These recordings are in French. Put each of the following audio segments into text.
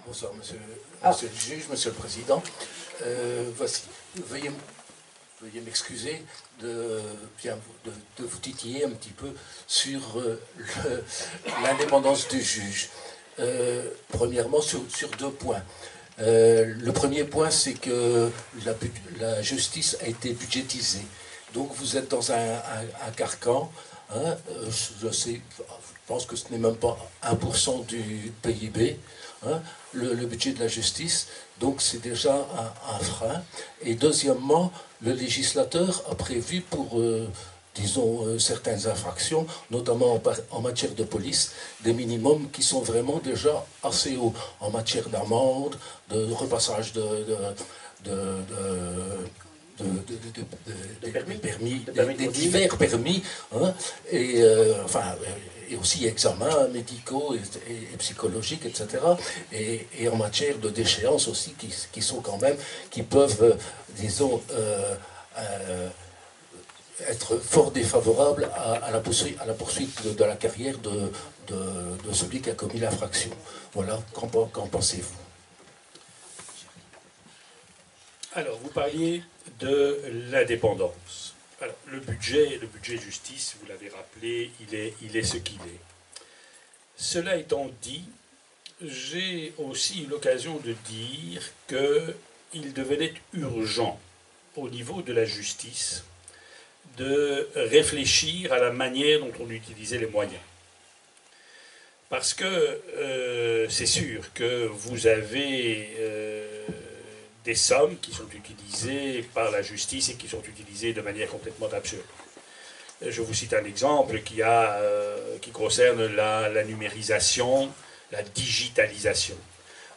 Bonsoir, monsieur, Ah. monsieur le juge, monsieur le président. Voici, veuillez m'excuser de vous titiller un petit peu sur l'indépendance du juge. Premièrement, sur deux points. Le premier point, c'est que la justice a été budgétisée. Donc vous êtes dans un carcan. Hein, je pense que ce n'est même pas 1% du PIB. Hein, le budget de la justice, donc c'est déjà un frein. Et deuxièmement, le législateur a prévu pour, disons, certaines infractions, notamment en matière de police, des minimums qui sont vraiment déjà assez hauts, en matière d'amende, de repassage des divers permis, hein, et aussi examens médicaux et psychologiques, etc. Et en matière de déchéances aussi, qui sont quand même, qui peuvent, disons, être fort défavorables à la poursuite de la carrière de celui qui a commis l'infraction. Voilà, qu'en pensez-vous? Alors, vous parliez de l'indépendance. Alors, le budget justice, vous l'avez rappelé, il est ce qu'il est. Cela étant dit, j'ai aussi eu l'occasion de dire qu'il devenait urgent, au niveau de la justice, de réfléchir à la manière dont on utilisait les moyens. Parce que c'est sûr que vous avez des sommes qui sont utilisées par la justice et qui sont utilisées de manière complètement absurde. Je vous cite un exemple qui concerne la numérisation, la digitalisation.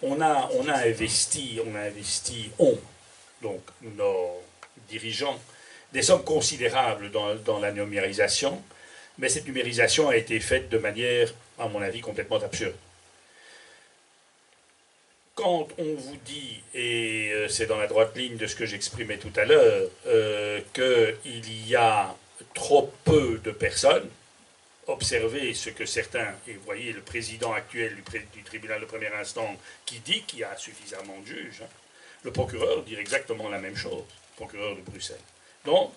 On a investi, donc nos dirigeants, des sommes considérables dans la numérisation, mais cette numérisation a été faite de manière, à mon avis, complètement absurde. Quand on vous dit, et c'est dans la droite ligne de ce que j'exprimais tout à l'heure, qu'il y a trop peu de personnes, observez ce que certains, et vous voyez le président actuel du tribunal de première instance qui dit qu'il y a suffisamment de juges, hein, le procureur dit exactement la même chose, le procureur de Bruxelles. Donc,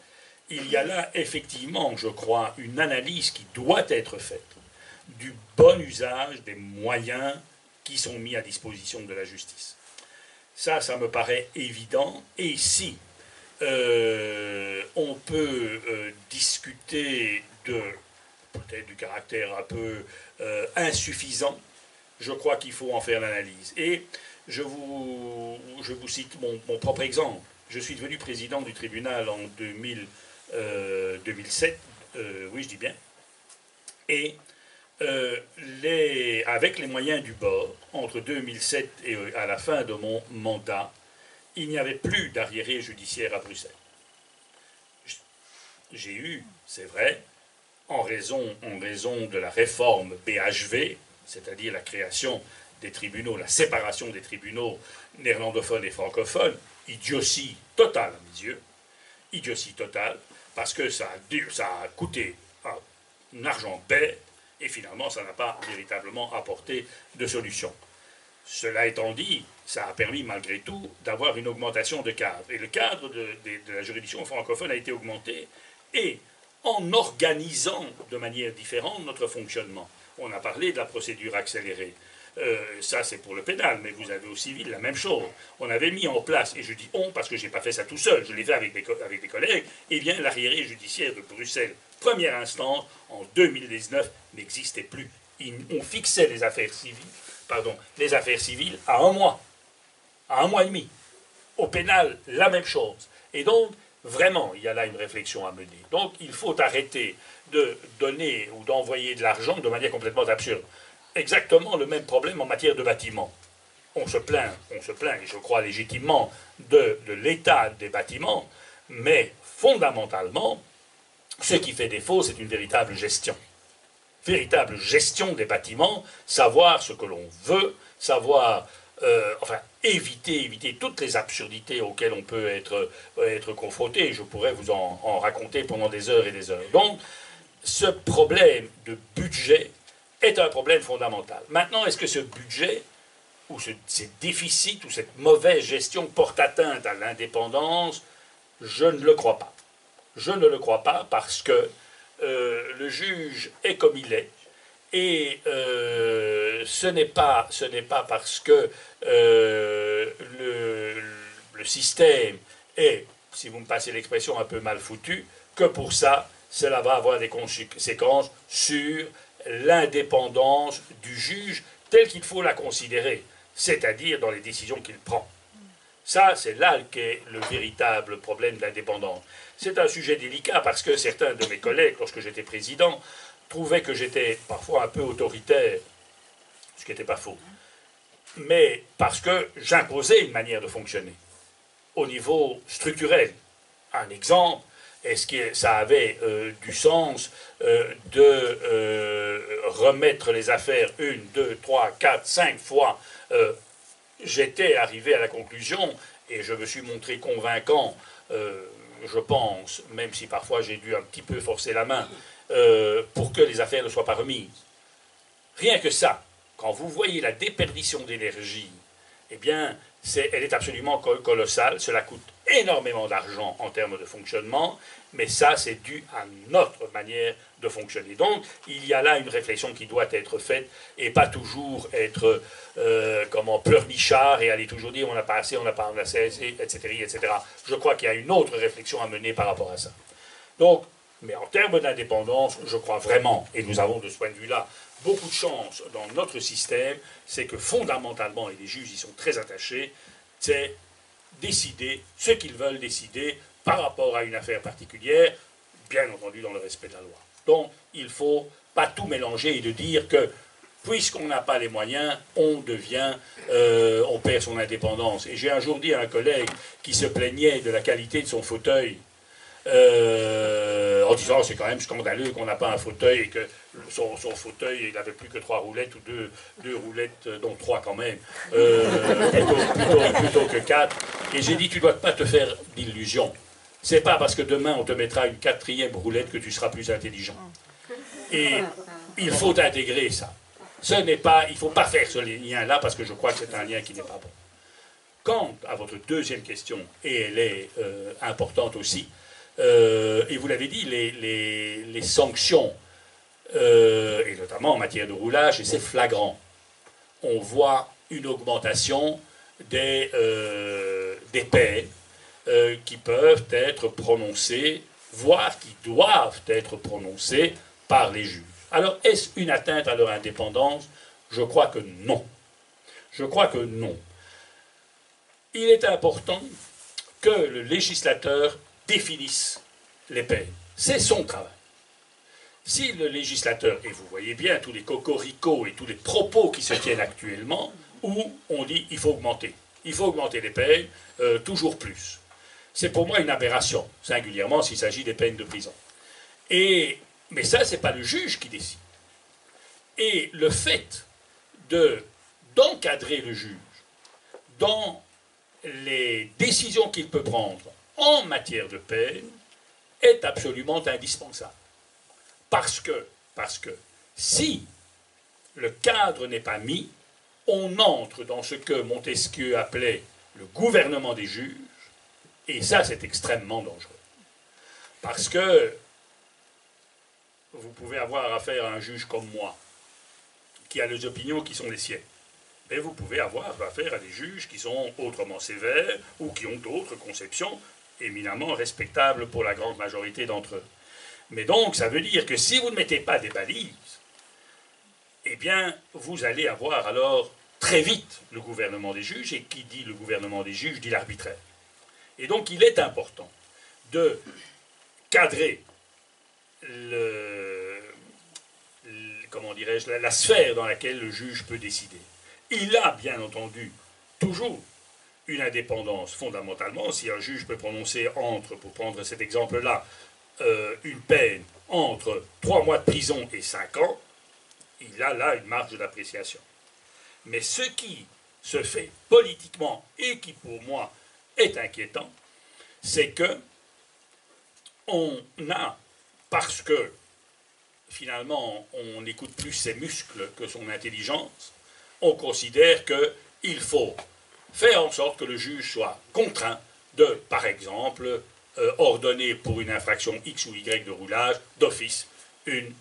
il y a là effectivement, je crois, une analyse qui doit être faite du bon usage des moyens qui sont mis à disposition de la justice. Ça me paraît évident. Et si on peut discuter peut-être du caractère un peu insuffisant, je crois qu'il faut en faire l'analyse. Et je vous cite mon propre exemple. Je suis devenu président du tribunal en 2007, oui je dis bien, et avec les moyens du bord, entre 2007 et à la fin de mon mandat, il n'y avait plus d'arriérés judiciaires à Bruxelles. J'ai eu, c'est vrai, en raison de la réforme BHV, c'est-à-dire la création des tribunaux, la séparation des tribunaux néerlandophones et francophones, idiotie totale à mes yeux, idiotie totale, parce que ça a coûté un argent bête, et finalement ça n'a pas véritablement apporté de solution. Cela étant dit, ça a permis malgré tout d'avoir une augmentation de cadre. Et le cadre de la juridiction francophone a été augmenté, et en organisant de manière différente notre fonctionnement. On a parlé de la procédure accélérée. Ça, c'est pour le pénal, mais vous avez au civil la même chose. On avait mis en place, et je dis on parce que je n'ai pas fait ça tout seul, je l'ai fait avec des collègues, eh bien l'arriéré judiciaire de Bruxelles, première instance, en 2019, n'existait plus. On fixait les affaires civiles à un mois et demi. Au pénal, la même chose. Et donc, vraiment, il y a là une réflexion à mener. Donc, il faut arrêter de donner ou d'envoyer de l'argent de manière complètement absurde. Exactement le même problème en matière de bâtiments. On se plaint, et je crois légitimement, de l'état des bâtiments, mais fondamentalement, ce qui fait défaut, c'est une véritable gestion. Véritable gestion des bâtiments, savoir ce que l'on veut, savoir, éviter toutes les absurdités auxquelles on peut être confronté. Je pourrais vous en raconter pendant des heures et des heures. Donc, ce problème de budget est un problème fondamental. Maintenant, est-ce que ce budget où ces déficits ou cette mauvaise gestion porte atteinte à l'indépendance, je ne le crois pas. Je ne le crois pas parce que le juge est comme il est. Et ce n'est pas parce que le système est, si vous me passez l'expression, un peu mal foutu, que pour ça, cela va avoir des conséquences sur l'indépendance du juge telle qu'il faut la considérer, c'est-à-dire dans les décisions qu'il prend. Ça, c'est là qu'est le véritable problème de l'indépendance. C'est un sujet délicat parce que certains de mes collègues, lorsque j'étais président, trouvaient que j'étais parfois un peu autoritaire, ce qui n'était pas faux, mais parce que j'imposais une manière de fonctionner au niveau structurel. Un exemple, est-ce que ça avait du sens de remettre les affaires 1, 2, 3, 4, 5 fois j'étais arrivé à la conclusion, et je me suis montré convaincant, je pense, même si parfois j'ai dû un petit peu forcer la main, pour que les affaires ne soient pas remises. Rien que ça, quand vous voyez la déperdition d'énergie, eh bien, elle est absolument colossale, cela coûte énormément d'argent en termes de fonctionnement, mais ça, c'est dû à notre manière de fonctionner. Donc, il y a là une réflexion qui doit être faite, et pas toujours être pleurnichard et aller toujours dire on n'a pas assez, on n'a pas assez, etc., etc. Je crois qu'il y a une autre réflexion à mener par rapport à ça. Donc, mais en termes d'indépendance, je crois vraiment, et nous avons de ce point de vue-là beaucoup de chance dans notre système, c'est que fondamentalement, et les juges y sont très attachés, c'est décider ce qu'ils veulent décider par rapport à une affaire particulière, bien entendu dans le respect de la loi. Donc, il ne faut pas tout mélanger et de dire que, puisqu'on n'a pas les moyens, on perd son indépendance. Et j'ai un jour dit à un collègue qui se plaignait de la qualité de son fauteuil, en disant c'est quand même scandaleux qu'on n'a pas un fauteuil et que son fauteuil, il n'avait plus que 3 roulettes ou deux roulettes, donc 3 quand même, plutôt que 4. Et j'ai dit tu ne dois pas te faire d'illusions. C'est pas parce que demain on te mettra une 4e roulette que tu seras plus intelligent. Et il faut intégrer ça. Il ne faut pas faire ce lien-là parce que je crois que c'est un lien qui n'est pas bon. Quant à votre deuxième question, et elle est importante aussi, et vous l'avez dit, les sanctions, et notamment en matière de roulage, et c'est flagrant. On voit une augmentation des peines qui peuvent être prononcées, voire qui doivent être prononcées par les juges. Alors, est-ce une atteinte à leur indépendance? Je crois que non. Je crois que non. Il est important que le législateur définisse les peines. C'est son travail. Si le législateur, et vous voyez bien tous les cocoricots et tous les propos qui se tiennent actuellement, où on dit il faut augmenter les peines, toujours plus. C'est pour moi une aberration, singulièrement s'il s'agit des peines de prison. Mais ça, ce n'est pas le juge qui décide. Et le fait d'encadrer le juge dans les décisions qu'il peut prendre en matière de peine est absolument indispensable. Parce que si le cadre n'est pas mis, on entre dans ce que Montesquieu appelait le gouvernement des juges, et ça, c'est extrêmement dangereux. Parce que vous pouvez avoir affaire à un juge comme moi, qui a les opinions qui sont les siennes. Mais vous pouvez avoir affaire à des juges qui sont autrement sévères ou qui ont d'autres conceptions éminemment respectables pour la grande majorité d'entre eux. Mais donc, ça veut dire que si vous ne mettez pas des balises, eh bien, vous allez avoir alors très vite le gouvernement des juges, et qui dit le gouvernement des juges dit l'arbitraire. Et donc, il est important de cadrer la sphère dans laquelle le juge peut décider. Il a, bien entendu, toujours une indépendance fondamentalement. Si un juge peut prononcer pour prendre cet exemple-là, une peine entre 3 mois de prison et 5 ans, il a là une marge d'appréciation. Mais ce qui se fait politiquement et qui, pour moi, est inquiétant, c'est que on a, parce que finalement on n'écoute plus ses muscles que son intelligence, on considère il faut faire en sorte que le juge soit contraint de, par exemple, ordonner pour une infraction X ou Y de roulage, d'office, une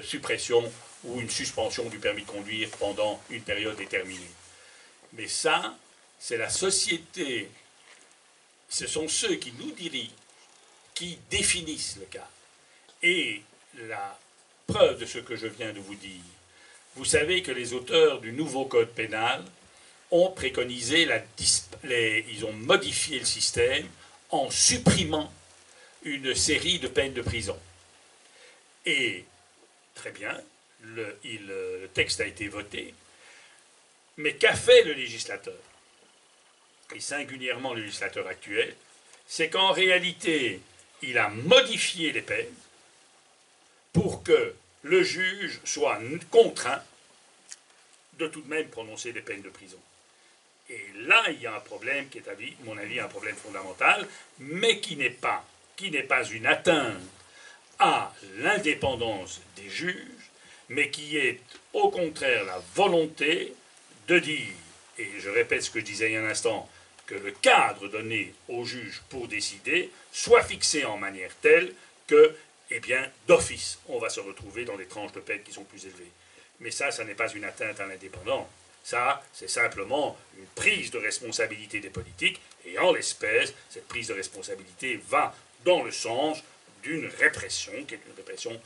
suppression ou une suspension du permis de conduire pendant une période déterminée. Mais ça, c'est la société, ce sont ceux qui nous dirigent, qui définissent le cas. Et la preuve de ce que je viens de vous dire, vous savez que les auteurs du nouveau code pénal ont préconisé, ils ont modifié le système en supprimant une série de peines de prison. Et, très bien, le texte a été voté, mais qu'a fait le législateur, et singulièrement le législateur actuel, c'est qu'en réalité, il a modifié les peines pour que le juge soit contraint de tout de même prononcer des peines de prison. Et là, il y a un problème qui est, à mon avis, un problème fondamental, mais qui n'est pas une atteinte à l'indépendance des juges, mais qui est au contraire la volonté de dire, et je répète ce que je disais il y a un instant, que le cadre donné au juge pour décider soit fixé en manière telle que, eh bien, d'office, on va se retrouver dans des tranches de peine qui sont plus élevées. Mais ça n'est pas une atteinte à l'indépendance. Ça, c'est simplement une prise de responsabilité des politiques, et en l'espèce, cette prise de responsabilité va dans le sens d'une répression, qui est une répression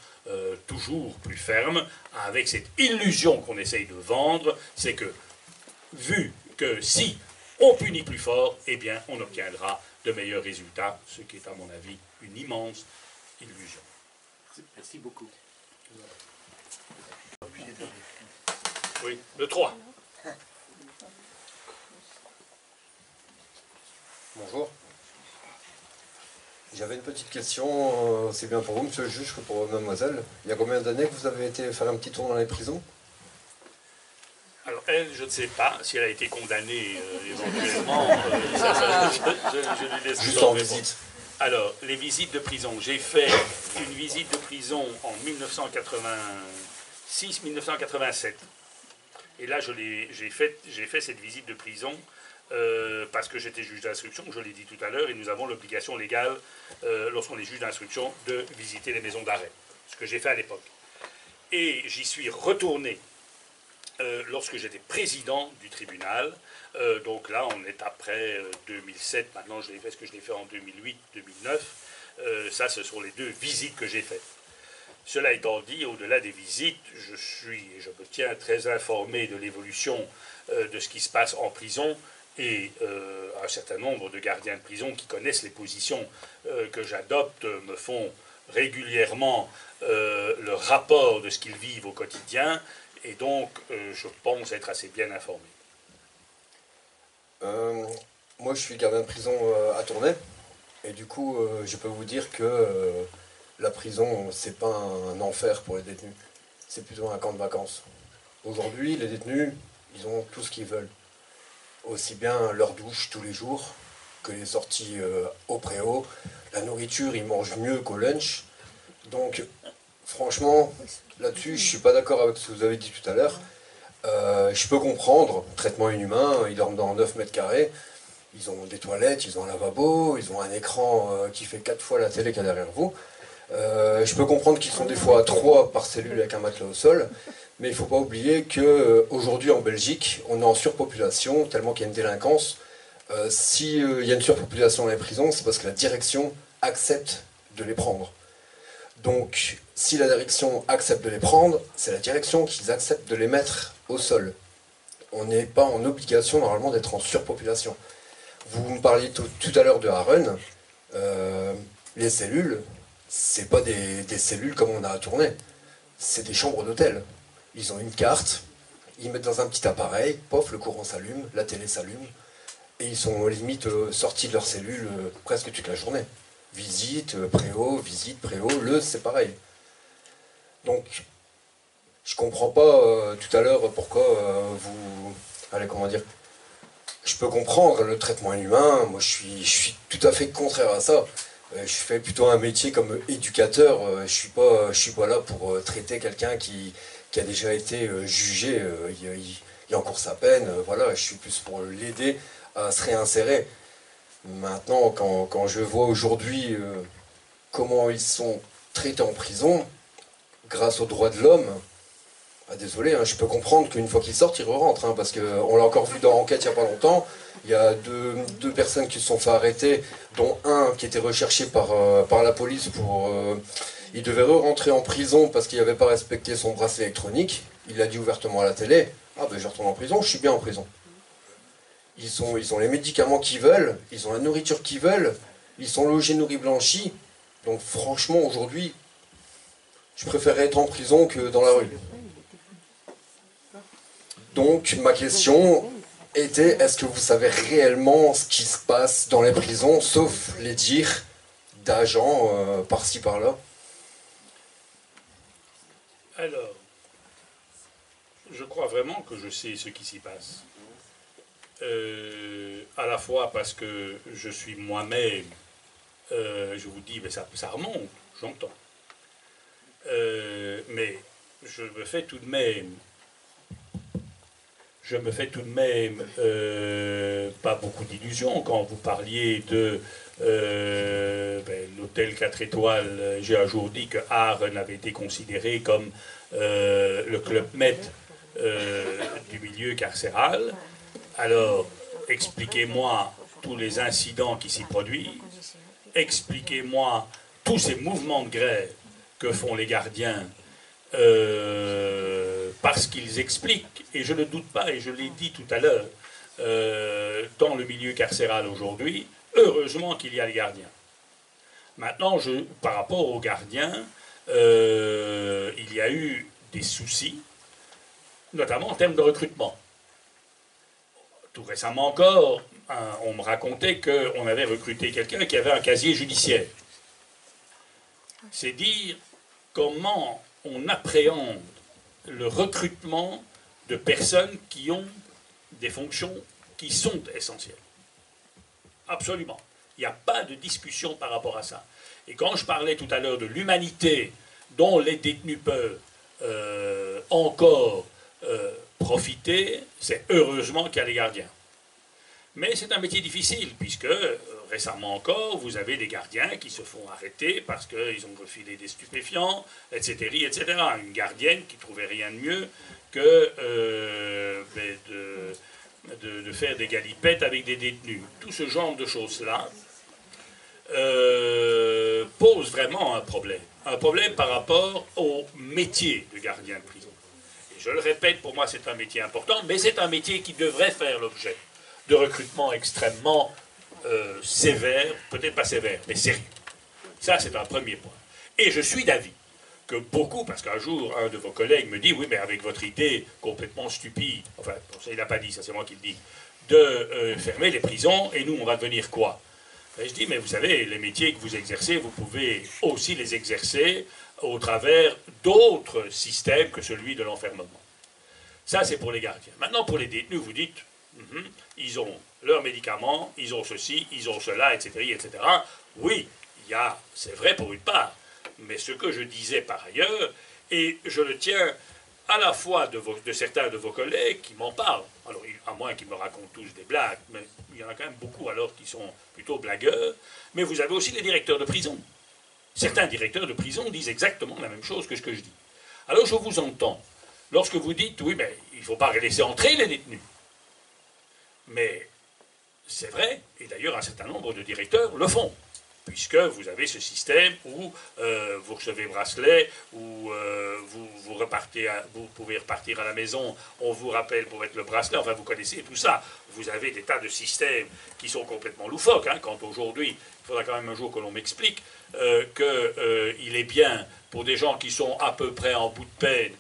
toujours plus ferme, avec cette illusion qu'on essaye de vendre, c'est que, vu que si on punit plus fort, eh bien, on obtiendra de meilleurs résultats, ce qui est, à mon avis, une immense illusion. Merci beaucoup. Oui, le 3. Bonjour. J'avais une petite question, c'est bien pour vous, monsieur le juge, que pour mademoiselle. Il y a combien d'années que vous avez été faire un petit tour dans les prisons? Alors, elle, je ne sais pas si elle a été condamnée éventuellement. Je lui laisse juste en visite. Alors, les visites de prison. J'ai fait une visite de prison en 1986-1987. Et là, j'ai fait cette visite de prison parce que j'étais juge d'instruction, je l'ai dit tout à l'heure, et nous avons l'obligation légale, lorsqu'on est juge d'instruction, de visiter les maisons d'arrêt. Ce que j'ai fait à l'époque. Et j'y suis retourné lorsque j'étais président du tribunal. Donc là, on est après 2007. Maintenant, je l'ai fait, ce que je l'ai fait en 2008-2009. Ça, ce sont les 2 visites que j'ai faites. Cela étant dit, au-delà des visites, je me tiens très informé de l'évolution de ce qui se passe en prison, et un certain nombre de gardiens de prison qui connaissent les positions que j'adopte me font régulièrement le rapport de ce qu'ils vivent au quotidien, et donc je pense être assez bien informé. Moi, je suis gardien de prison à Tournai, et du coup, je peux vous dire que la prison, c'est pas un enfer pour les détenus, c'est plutôt un camp de vacances. Aujourd'hui, les détenus, ils ont tout ce qu'ils veulent. Aussi bien leur douche tous les jours que les sorties au préau. La nourriture, ils mangent mieux qu'au lunch. Donc, franchement, là-dessus, je suis pas d'accord avec ce que vous avez dit tout à l'heure. Je peux comprendre, traitement inhumain, ils dorment dans 9 mètres carrés, ils ont des toilettes, ils ont un lavabo, ils ont un écran qui fait 4 fois la télé qu'il y a derrière vous. Je peux comprendre qu'ils sont des fois à 3 par cellule avec un matelas au sol, mais il ne faut pas oublier qu'aujourd'hui en Belgique, on est en surpopulation, tellement qu'il y a une délinquance. S'il y a une surpopulation dans les prisons, c'est parce que la direction accepte de les prendre. Donc, si la direction accepte de les prendre, c'est la direction qui accepte de les mettre au sol. On n'est pas en obligation normalement d'être en surpopulation. Vous me parliez tout à l'heure de Harren. Les cellules, c'est pas des cellules comme on a à Tournai. C'est des chambres d'hôtel. Ils ont une carte, ils mettent dans un petit appareil, pof, le courant s'allume, la télé s'allume, et ils sont limite sortis de leur cellule presque toute la journée. Visite, préau, c'est pareil. Donc, je comprends pas tout à l'heure pourquoi vous... Allez, comment dire? Je peux comprendre le traitement inhumain, moi je suis tout à fait contraire à ça. Je fais plutôt un métier comme éducateur, je suis pas là pour traiter quelqu'un qui a déjà été jugé il il encourt sa peine, voilà, je suis plus pour l'aider à se réinsérer. Maintenant, quand je vois aujourd'hui comment ils sont traités en prison, grâce aux droits de l'homme, ah, désolé, hein, je peux comprendre qu'une fois qu'ils sortent, ils re-rentrent, hein, parce qu'on l'a encore vu dans l'enquête il n'y a pas longtemps, il y a deux personnes qui se sont fait arrêter, dont un qui était recherché par la police pour... il devait re-rentrer en prison parce qu'il n'avait pas respecté son bracelet électronique. Il l'a dit ouvertement à la télé, ah ben je retourne en prison, je suis bien en prison. Ils ont les médicaments qu'ils veulent, ils ont la nourriture qu'ils veulent, ils sont logés, nourris, blanchis. Donc franchement, aujourd'hui, je préférerais être en prison que dans la rue. Donc ma question était, est-ce que vous savez réellement ce qui se passe dans les prisons, sauf les dires d'agents par-ci par-là? Alors, je crois vraiment que je sais ce qui s'y passe. À la fois parce que je suis moi-même, je vous dis, mais ça remonte, j'entends. Mais je me fais tout de même pas beaucoup d'illusions quand vous parliez de l'hôtel 4 étoiles. J'ai un jour dit que Arles avait été considéré comme le club Med du milieu carcéral. Alors, expliquez-moi tous les incidents qui s'y produisent, expliquez-moi tous ces mouvements de grève que font les gardiens, parce qu'ils expliquent, et je ne doute pas, et je l'ai dit tout à l'heure, dans le milieu carcéral aujourd'hui, heureusement qu'il y a les gardiens. Maintenant, par rapport aux gardiens, il y a eu des soucis, notamment en termes de recrutement. Tout récemment encore, on me racontait qu'on avait recruté quelqu'un qui avait un casier judiciaire. C'est dire comment on appréhende le recrutement de personnes qui ont des fonctions qui sont essentielles. Absolument. Il n'y a pas de discussion par rapport à ça. Et quand je parlais tout à l'heure de l'humanité dont les détenus peuvent encore profiter, c'est heureusement qu'il y a les gardiens. Mais c'est un métier difficile, puisque récemment encore, vous avez des gardiens qui se font arrêter parce qu'ils ont refilé des stupéfiants, etc., etc. Une gardienne qui ne trouvait rien de mieux que de faire des galipettes avec des détenus. Tout ce genre de choses-là pose vraiment un problème. Un problème par rapport au métier de gardien de prison. Et je le répète, pour moi c'est un métier important, mais c'est un métier qui devrait faire l'objet de recrutement extrêmement sévère, peut-être pas sévère, mais sérieux. Ça, c'est un premier point. Et je suis d'avis que beaucoup, parce qu'un jour, un de vos collègues me dit, oui, mais avec votre idée complètement stupide, enfin, ça, il n'a pas dit, ça c'est moi qui le dis, de fermer les prisons, et nous, on va devenir quoi? Et je dis, mais vous savez, les métiers que vous exercez, vous pouvez aussi les exercer au travers d'autres systèmes que celui de l'enfermement. Ça, c'est pour les gardiens. Maintenant, pour les détenus, vous dites, ils ont leurs médicaments, ils ont ceci, ils ont cela, etc., etc. Oui, c'est vrai pour une part, mais ce que je disais par ailleurs, et je le tiens à la fois de certains de vos collègues qui m'en parlent, alors à moins qu'ils me racontent tous des blagues, mais il y en a quand même beaucoup alors qui sont plutôt blagueurs, mais vous avez aussi les directeurs de prison. Certains directeurs de prison disent exactement la même chose que ce que je dis. Alors je vous entends, lorsque vous dites, oui, mais il ne faut pas laisser entrer les détenus. Mais c'est vrai, et d'ailleurs un certain nombre de directeurs le font, puisque vous avez ce système où vous recevez bracelet, où vous pouvez repartir à la maison, on vous rappelle pour mettre le bracelet, enfin vous connaissez tout ça. Vous avez des tas de systèmes qui sont complètement loufoques, hein, quand aujourd'hui, il faudra quand même un jour que l'on m'explique qu'il est bien pour des gens qui sont à peu près en bout de peine,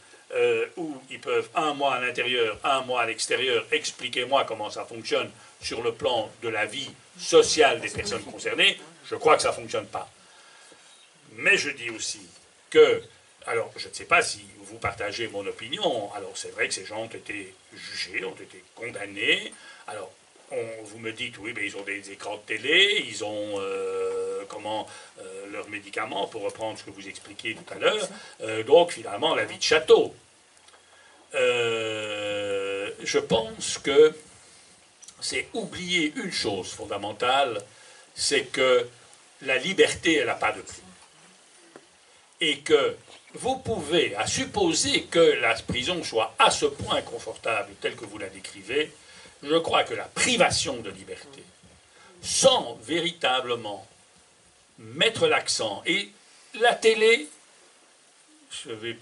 où ils peuvent un mois à l'intérieur, un mois à l'extérieur. Expliquez-moi comment ça fonctionne sur le plan de la vie sociale des personnes concernées. Je crois que ça ne fonctionne pas. Mais je dis aussi que, alors je ne sais pas si vous partagez mon opinion, alors c'est vrai que ces gens ont été jugés, ont été condamnés. Alors vous me dites, oui, mais ils ont des écrans de télé, ils ont leurs médicaments, pour reprendre ce que vous expliquiez tout à l'heure. Donc finalement, la vie de château. je pense que c'est oublier une chose fondamentale, c'est que la liberté, elle n'a pas de prix. Et que vous pouvez, à supposer que la prison soit à ce point confortable, telle que vous la décrivez, je crois que la privation de liberté, sans véritablement mettre l'accent, et la télé, je vais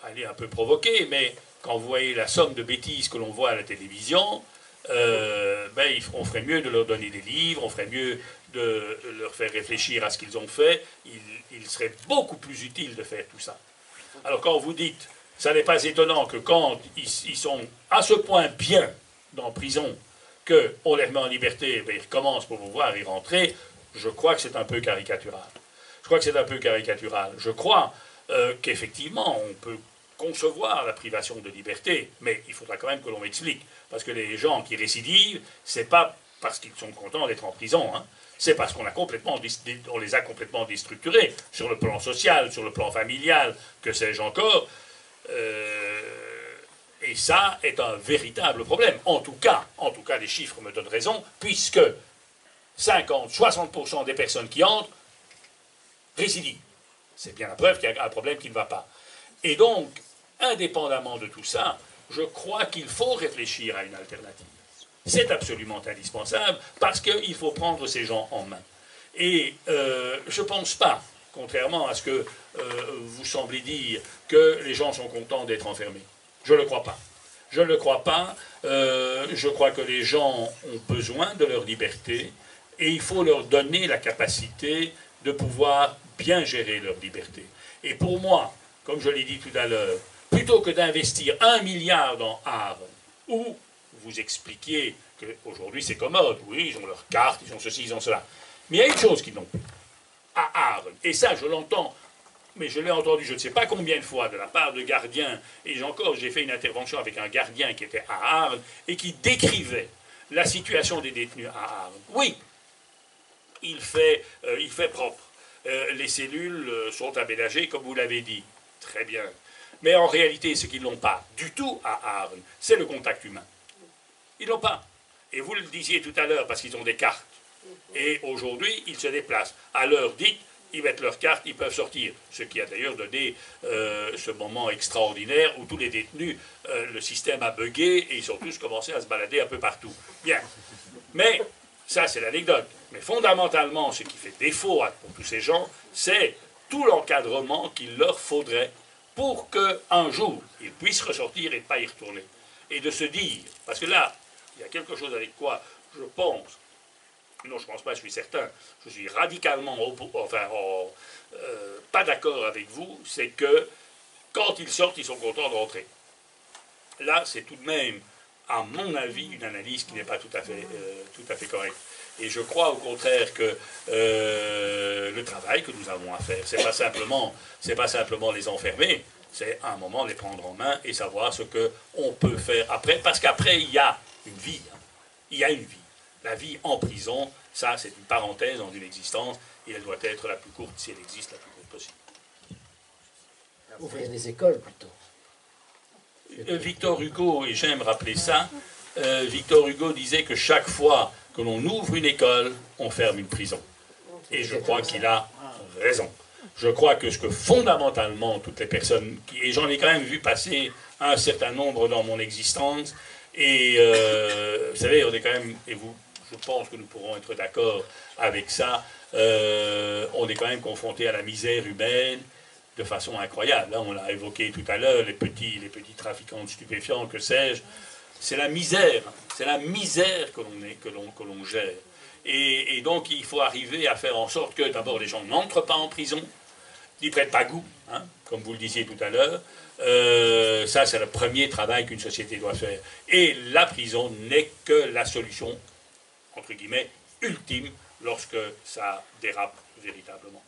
aller un peu provoquer, mais quand vous voyez la somme de bêtises que l'on voit à la télévision, on ferait mieux de leur donner des livres, on ferait mieux de leur faire réfléchir à ce qu'ils ont fait. Il serait beaucoup plus utile de faire tout ça. Alors quand vous dites, ça n'est pas étonnant que quand ils sont à ce point bien dans prison, qu'on les remet en liberté, ils recommencent pour pouvoir y rentrer, je crois que c'est un peu caricatural. Je crois qu'effectivement, on peut concevoir la privation de liberté, mais il faudra quand même que l'on m'explique. Parce que les gens qui récidivent, c'est pas parce qu'ils sont contents d'être en prison, hein. C'est parce qu'on les a complètement déstructurés, sur le plan social, sur le plan familial, que sais-je encore. Et ça est un véritable problème. En tout cas, les chiffres me donnent raison, puisque 50-60% des personnes qui entrent récidivent. C'est bien la preuve qu'il y a un problème qui ne va pas. Et donc, indépendamment de tout ça, je crois qu'il faut réfléchir à une alternative. C'est absolument indispensable parce qu'il faut prendre ces gens en main. Et je ne pense pas, contrairement à ce que vous semblez dire, que les gens sont contents d'être enfermés. Je ne le crois pas. Je crois que les gens ont besoin de leur liberté et il faut leur donner la capacité de pouvoir bien gérer leur liberté. Et pour moi, comme je l'ai dit tout à l'heure, plutôt que d'investir 1 milliard dans Arles, où vous expliquiez qu'aujourd'hui c'est commode, oui, ils ont leur carte, ils ont ceci, ils ont cela. Mais il y a une chose qu'ils n'ont plus. À Arles, et ça je l'entends, mais je l'ai entendu je ne sais pas combien de fois de la part de gardiens, et j'ai fait une intervention avec un gardien qui était à Arles, et qui décrivait la situation des détenus à Arles. Oui, il fait propre. Les cellules sont aménagées, comme vous l'avez dit. Très bien. Mais en réalité, ce qu'ils n'ont pas du tout à Arles, c'est le contact humain. Ils n'ont pas. Et vous le disiez tout à l'heure, parce qu'ils ont des cartes. Et aujourd'hui, ils se déplacent. À l'heure dite, ils mettent leur carte, ils peuvent sortir. Ce qui a d'ailleurs donné ce moment extraordinaire où tous les détenus, le système a bugué et ils ont tous commencé à se balader un peu partout. Bien. Mais ça, c'est l'anecdote. Mais fondamentalement, ce qui fait défaut pour tous ces gens, c'est tout l'encadrement qu'il leur faudrait pour qu'un jour, ils puissent ressortir et ne pas y retourner. Et de se dire, parce que là, il y a quelque chose avec quoi je pense, non, je ne pense pas, je suis certain, je suis radicalement, pas d'accord avec vous, c'est que quand ils sortent, ils sont contents de rentrer. Là, c'est tout de même, à mon avis, une analyse qui n'est pas tout à fait correcte. Et je crois au contraire que le travail que nous avons à faire, c'est pas simplement les enfermer, c'est à un moment les prendre en main et savoir ce qu'on peut faire après, parce qu'après il y a une vie. Il y a une vie. La vie en prison, ça c'est une parenthèse dans une existence et elle doit être la plus courte, si elle existe, la plus courte possible. Ouvrir des écoles plutôt. Victor Hugo, et j'aime rappeler ça, Victor Hugo disait que chaque fois que l'on ouvre une école, on ferme une prison. Et je crois qu'il a raison. Je crois que fondamentalement, toutes les personnes, et j'en ai quand même vu passer un certain nombre dans mon existence, et vous savez, on est quand même, et vous, je pense que nous pourrons être d'accord avec ça, on est quand même confronté à la misère humaine de façon incroyable. Là, on l'a évoqué tout à l'heure, les petits trafiquants de stupéfiants, que sais-je. C'est la misère que l'on gère. Et donc, il faut arriver à faire en sorte que, d'abord, les gens n'entrent pas en prison, n'y prêtent pas goût, hein, comme vous le disiez tout à l'heure. Ça, c'est le premier travail qu'une société doit faire. Et la prison n'est que la solution, entre guillemets, ultime, lorsque ça dérape véritablement.